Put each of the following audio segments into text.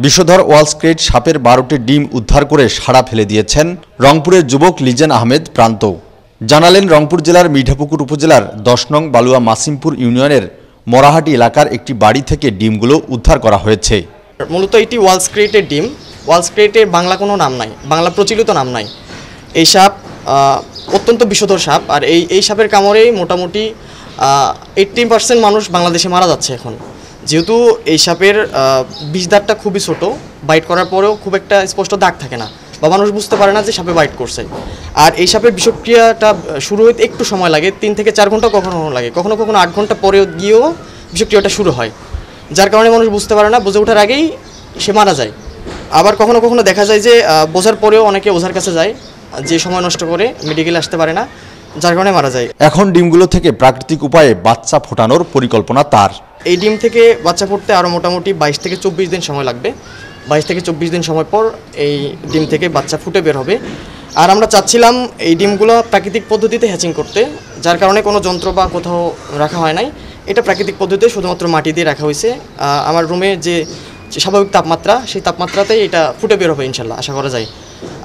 বিষধর Wall Street সাপের 12টি ডিম উদ্ধার করে সাড়া ফেলে দিয়েছেন রংপুরের যুবক লিজেন আহমেদ প্রান্ত। জানালেন, রংপুর জেলার মিঠাপুকুর উপজেলার 10 নং বালুয়া মাসিমপুর ইউনিয়নের মরাহাটি এলাকার একটি বাড়ি থেকে ডিমগুলো উদ্ধার করা হয়েছে। মূলত এটি ওয়াল স্ট্রিটের ডিম। ওয়াল স্ট্রিটের বাংলা কোনো নাম নাই, বাংলা প্রচলিত নাম নাই। এই সাপ অত্যন্ত বিষধর সাপ, আর এই সাপের কামড়েই মোটামুটি 80% মানুষ বাংলাদেশে মারা যাচ্ছে এখন। যেহেতু এই সাপের বিষদাগটা খুবই ছোট, বাইট করার পরেও খুব একটা স্পষ্ট দাগ থাকে না বা মানুষ বুঝতে পারে না যে সাপে বাইট করছে। আর এই সাপের বিষক্রিয়াটা শুরু হতে একটু সময় লাগে, 3 থেকে 4 ঘন্টা কখনো লাগে, কখনো কখনো 8 ঘন্টা পরেও গিয়েও বিষক্রিয়াটা শুরু হয়, যার কারণে মানুষ বুঝতে পারে না, বুঝে ওঠার আগেই সে মারা যায়। আবার কখনো কখনো দেখা যায় যে বোঝার পরেও অনেকে ওঝার কাছে যায়, যে সময় নষ্ট করে মেডিকেলে আসতে পারে না, যার কারণে মারা যায়। এখন ডিমগুলো থেকে প্রাকৃতিক উপায়ে বাচ্চা ফোটানোর পরিকল্পনা তার। এই ডিম থেকে বাচ্চা ফুটতে আরও মোটামুটি 22 থেকে 24 দিন সময় লাগবে। 22 থেকে 24 দিন সময় পর এই ডিম থেকে বাচ্চা ফুটে বের হবে। আর আমরা চাচ্ছিলাম এই ডিমগুলো প্রাকৃতিক পদ্ধতিতে হ্যাচিং করতে, যার কারণে কোনো যন্ত্র বা কোথাও রাখা হয় নাই। এটা প্রাকৃতিক পদ্ধতিতে শুধুমাত্র মাটি দিয়ে রাখা হয়েছে। আমার রুমে যে স্বাভাবিক তাপমাত্রা, সেই তাপমাত্রাতেই এটা ফুটে বের হবে ইনশাল্লাহ, আশা করা যায়।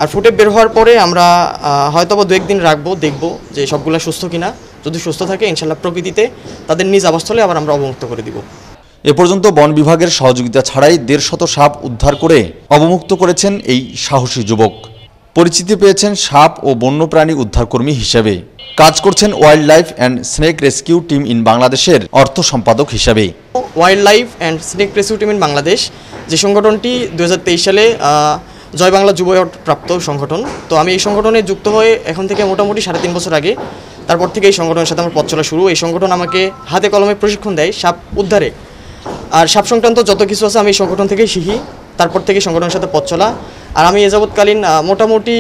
আর ফুটে বের হওয়ার পরে আমরা হয়তো 2-1 দিন রাখবো, দেখব যে সবগুলো সুস্থ কিনা। যদি সুস্থ থাকে ইনশাল্লাহ প্রকৃতিতে তাদের নিজ আবাসস্থলে আবার আমরা অবমুক্ত করে দিব। এ পর্যন্ত বন বিভাগের সহযোগিতা ছাড়াই 150 সাপ উদ্ধার করে অবমুক্ত করেছেন এই সাহসী যুবক। পরিচিতি পেয়েছেন সাপ ও বন্যপ্রাণী উদ্ধারকর্মী হিসেবে। কাজ করছেন wild life and snake rescue team in বাংলাদেশের অর্থ সম্পাদক হিসেবে। Wild life and snake rescue team in Bangladesh যে সংগঠনটি 2023 সালে জয় বাংলা যুব অ্যাওয়ার্ড প্রাপ্ত সংগঠন। তো আমি এই সংগঠনে যুক্ত হয়ে এখন থেকে মোটামুটি 3.5 বছর আগে, তারপর থেকে এই সংগঠনের সাথে আমার পথ চলা শুরু। এই সংগঠন আমাকে হাতে কলমে প্রশিক্ষণ দেয় সাপ উদ্ধারে, আর সাপ সংক্রান্ত যত কিছু আছে আমি এই সংগঠন থেকেই শিখি। তারপর থেকে সংগঠনের সাথে পথ চলা। আর আমি এ যাবৎকালীন মোটামুটি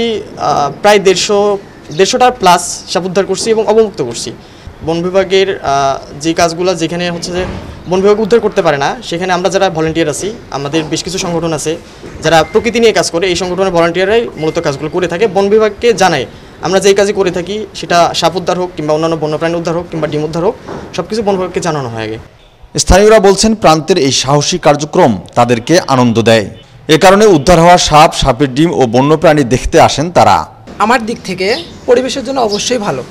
প্রায় 150টার প্লাস সাপ উদ্ধার করছি এবং অবমুক্ত করছি। বন বিভাগের যে কাজগুলো যেখানে হচ্ছে যে বন বিভাগ উদ্ধার করতে পারে না, সেখানে আমরা যারা ভলান্টিয়ার আছি, আমাদের বেশ কিছু সংগঠন আছে যারা প্রকৃতি নিয়ে কাজ করে, এই সংগঠনের ভলান্টিয়াররাই মূলত কাজগুলো করে থাকে। বন বিভাগকে জানায় আমরা যেই কাজই করে থাকি, সেটা সাপ উদ্ধার হোক কিংবা অন্যান্য বন্যপ্রাণী উদ্ধার হোক কিংবা ডিম উদ্ধার হোক, সব কিছু বন বিভাগকে জানানো হয় আগে। স্থানীয়রা বলছেন, প্রান্তের এই সাহসী কার্যক্রম তাদেরকে আনন্দ দেয়। এ কারণে উদ্ধার হওয়া সাপ, সাপের ডিম ও বন্যপ্রাণী দেখতে আসেন তারা। আমার দিক থেকে পরিবেশের জন্য অবশ্যই ভালো,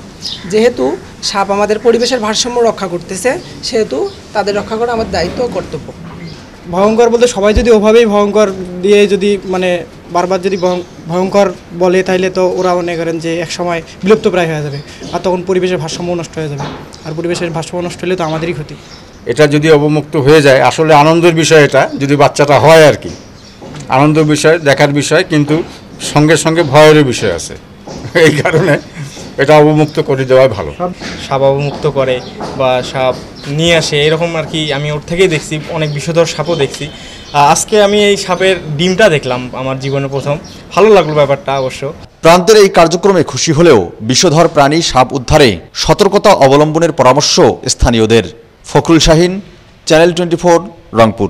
যেহেতু সাপ আমাদের পরিবেশের ভারসাম্য রক্ষা করতেছে, সেহেতু তাদের রক্ষা করা আমার দায়িত্ব ও কর্তব্য। ভয়ঙ্কর বলতে সবাই যদি ওভাবেই ভয়ঙ্কর দিয়ে যদি বারবার যদি ভয়ঙ্কর বলে, তাইলে তো ওরা মনে করেন যে এক সময় বিলুপ্ত প্রায় হয়ে যাবে, আর তখন পরিবেশের ভারসাম্য নষ্ট হয়ে যাবে, আর পরিবেশের ভারসাম্য নষ্ট হলে তো আমাদেরই ক্ষতি। এটা যদি অবমুক্ত হয়ে যায়, আসলে আনন্দের বিষয়, এটা যদি বাচ্চাটা হয় আর কি, আনন্দের বিষয়, দেখার বিষয়, কিন্তু সঙ্গে সঙ্গে ভয়েরও বিষয় আছে। এই কারণে এটা অবমুক্ত করে দেওয়া ভালো। সাপ অবমুক্ত করে বা সাপ নিয়ে আসে, এরকম আর কি আমি ওর থেকেই দেখছি, অনেক বিষধর সাপও দেখছি। আজকে আমি এই সাপের ডিমটা দেখলাম আমার জীবনে প্রথম, ভালো লাগলো ব্যাপারটা অবশ্য। প্রান্তের এই কার্যক্রমে খুশি হলেও বিষধর প্রাণী সাপ উদ্ধারে সতর্কতা অবলম্বনের পরামর্শ স্থানীয়দের। ফখরুল শাহিন, চ্যানেল 24, রংপুর।